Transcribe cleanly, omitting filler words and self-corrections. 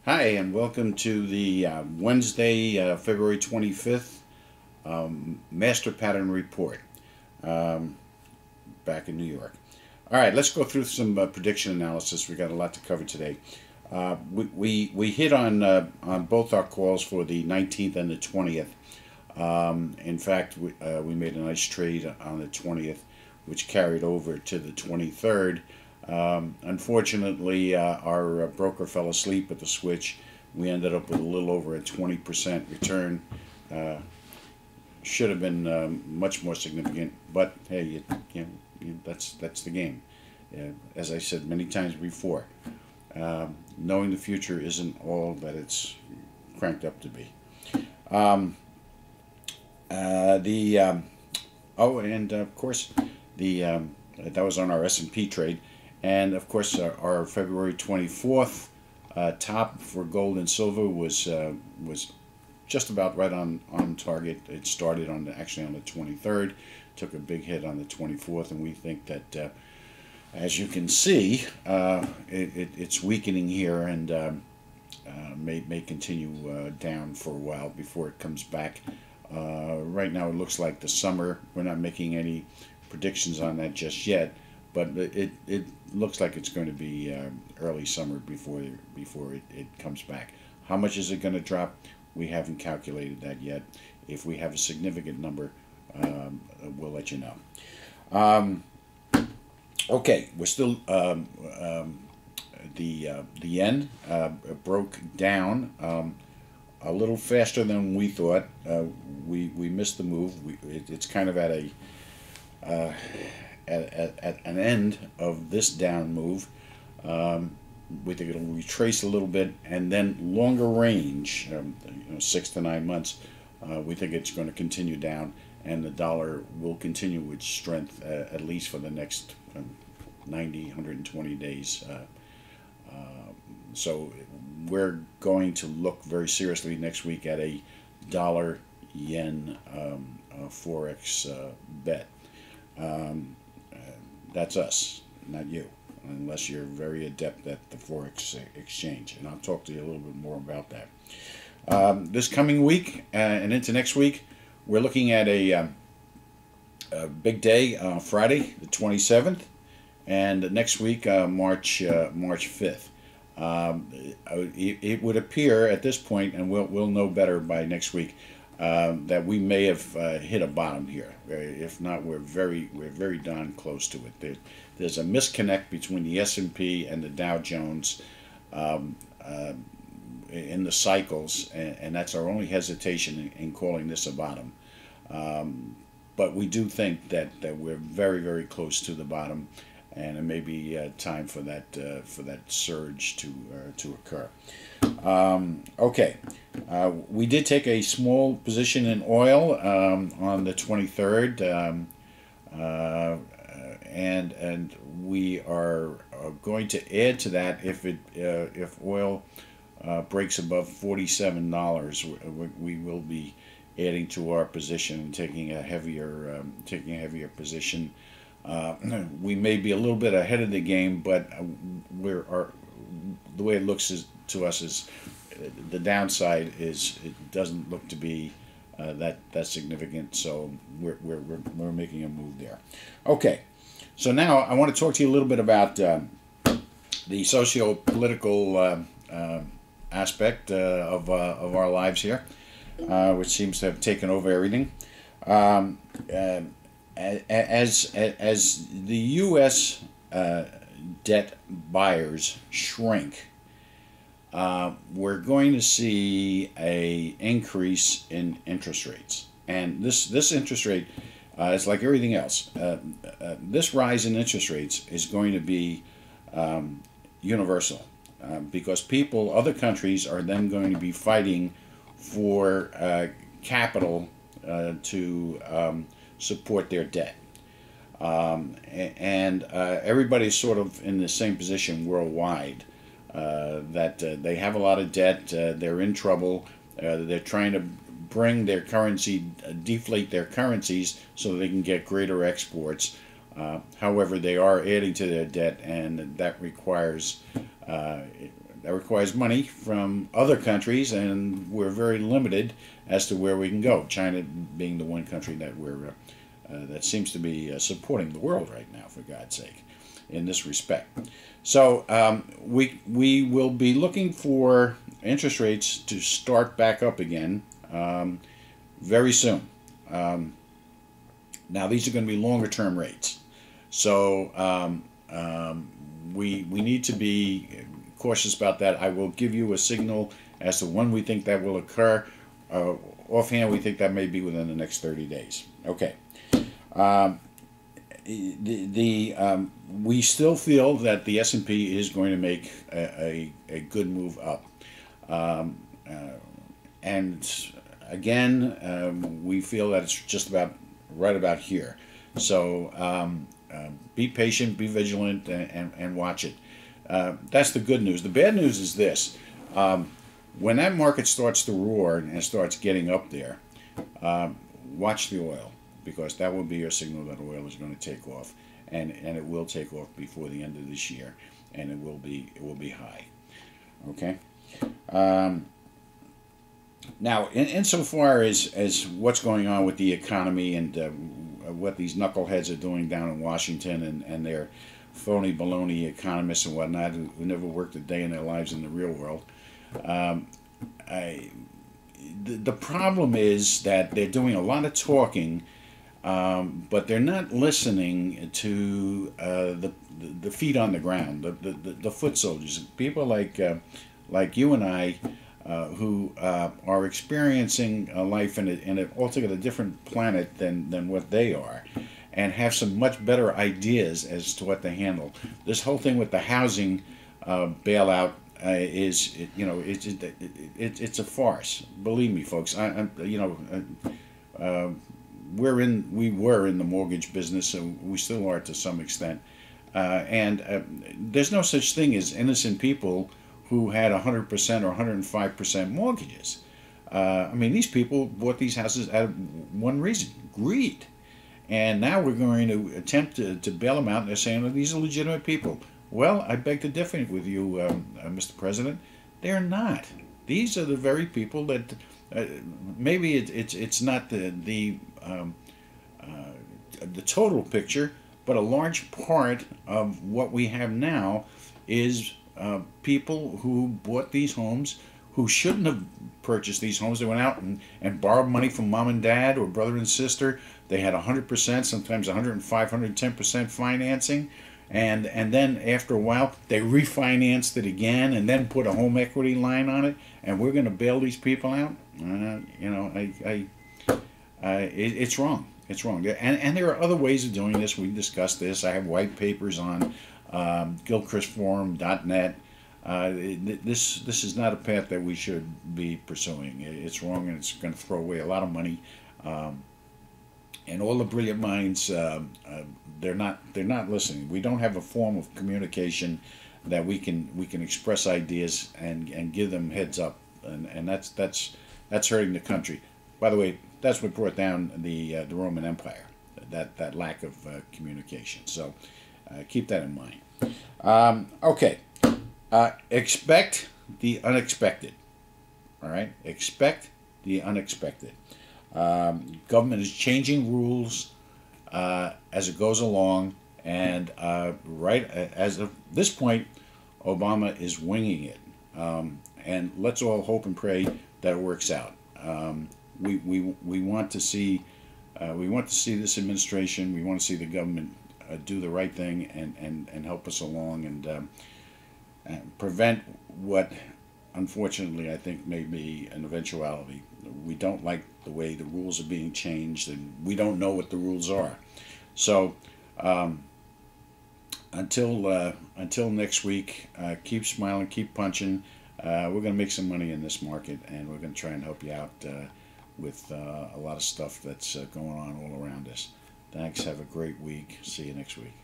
Hi, and welcome to the Wednesday, February 25th Master Pattern Report back in New York. All right, let's go through some prediction analysis. We got a lot to cover today. We hit on both our calls for the 19th and the 20th. In fact, we made a nice trade on the 20th, which carried over to the 23rd. Unfortunately, our broker fell asleep at the switch. We ended up with a little over a 20% return. Should have been much more significant, but hey, that's the game. As I said many times before, knowing the future isn't all that it's cranked up to be. And of course, that was on our S&P trade. And of course, our February 24th top for gold and silver was just about right on target. It started actually on the 23rd, took a big hit on the 24th, and we think that, as you can see, it's weakening here and may continue down for a while before it comes back. Right now, it looks like the summer. We're not making any predictions on that just yet, but it looks like it's going to be early summer before it comes back. How much is it going to drop? We haven't calculated that yet. If we have a significant number, we'll let you know. Okay, we're still the yen broke down a little faster than we thought. We missed the move. It's kind of at an end of this down move. We think it'll retrace a little bit, and then longer range, 6 to 9 months, we think it's going to continue down, and the dollar will continue its strength at least for the next 90, 120 days. So we're going to look very seriously next week at a dollar yen forex bet. That's us, not you, unless you're very adept at the forex exchange, and I'll talk to you a little bit more about that. This coming week and into next week, we're looking at a big day, Friday the 27th, and next week, March 5th. It would appear at this point, and we'll know better by next week, that we may have hit a bottom here. If not, we're very darn close to it. There's a disconnect between the S&P and the Dow Jones in the cycles, and that's our only hesitation in calling this a bottom. But we do think that we're very close to the bottom, and it may be time for that surge to occur. Okay, we did take a small position in oil on the 23rd, and we are going to add to that if oil breaks above $47. We will be adding to our position and taking a heavier position. We may be a little bit ahead of the game, but the way it looks to us is the downside is it doesn't look to be that significant. So we're making a move there. Okay, so now I want to talk to you a little bit about the socio-political aspect of our lives here, which seems to have taken over everything. As the U.S. debt buyers shrink, we're going to see a increase in interest rates, and this interest rate is like everything else. This rise in interest rates is going to be universal, because other countries are then going to be fighting for capital to support their debt. And everybody's sort of in the same position worldwide, that they have a lot of debt, they're in trouble, they're trying to bring their currency, deflate their currencies so they can get greater exports. However, they are adding to their debt, and that requires that requires money from other countries, and we're very limited as to where we can go. China being the one country that that seems to be supporting the world right now, for God's sake, in this respect. So we will be looking for interest rates to start back up again very soon. Now these are going to be longer term rates, so we need to be cautious about that. I will give you a signal as to when we think that will occur. Offhand, we think that may be within the next 30 days. Okay. We still feel that the S&P is going to make a good move up. And again, we feel that it's just about right about here. So be patient, be vigilant, and watch it. That's the good news. The bad news is this. When that market starts to roar and starts getting up there, watch the oil, because that will be your signal that oil is going to take off, and it will take off before the end of this year, and it will be high. Okay. Now, insofar as what's going on with the economy and what these knuckleheads are doing down in Washington and their phony baloney economists and whatnot who never worked a day in their lives in the real world, the problem is that they're doing a lot of talking, but they're not listening to the feet on the ground, the foot soldiers, people like you and I, who are experiencing a life in an altogether different planet than what they are, and have some much better ideas as to what to handle. This whole thing with the housing bailout is, it's a farce. Believe me, folks. We were in the mortgage business, and we still are to some extent. And there's no such thing as innocent people who had 100% or 105% mortgages. These people bought these houses out of one reason: greed. And now we're going to attempt to bail them out, and they're saying, well, these are legitimate people. Well, I beg to differ with you, Mr. President. They're not. These are the very people that maybe it's not the total picture, but a large part of what we have now is people who bought these homes who shouldn't have purchased these homes. They went out and borrowed money from mom and dad or brother and sister. They had 100%, sometimes 105, 110% financing. And then after a while, they refinanced it again and then put a home equity line on it. And we're going to bail these people out? It's wrong. It's wrong. And there are other ways of doing this. We discussed this. I have white papers on gilchristforum.net. This is not a path that we should be pursuing. It's wrong, and it's going to throw away a lot of money. And all the brilliant minds, they're not listening. We don't have a form of communication that we can express ideas and give them heads up, and that's hurting the country. By the way, that's what brought down the Roman Empire, that lack of communication. So keep that in mind. Okay. Expect the unexpected. All right? Expect the unexpected. Government is changing rules as it goes along, and right as of this point, Obama is winging it. And let's all hope and pray that it works out. We want to see this administration. We want to see the government do the right thing and help us along and prevent what, unfortunately, I think may be an eventuality. We don't like the way the rules are being changed, and we don't know what the rules are. So until next week, keep smiling, keep punching. We're going to make some money in this market, and we're going to try and help you out with a lot of stuff that's going on all around us. Thanks. Have a great week. See you next week.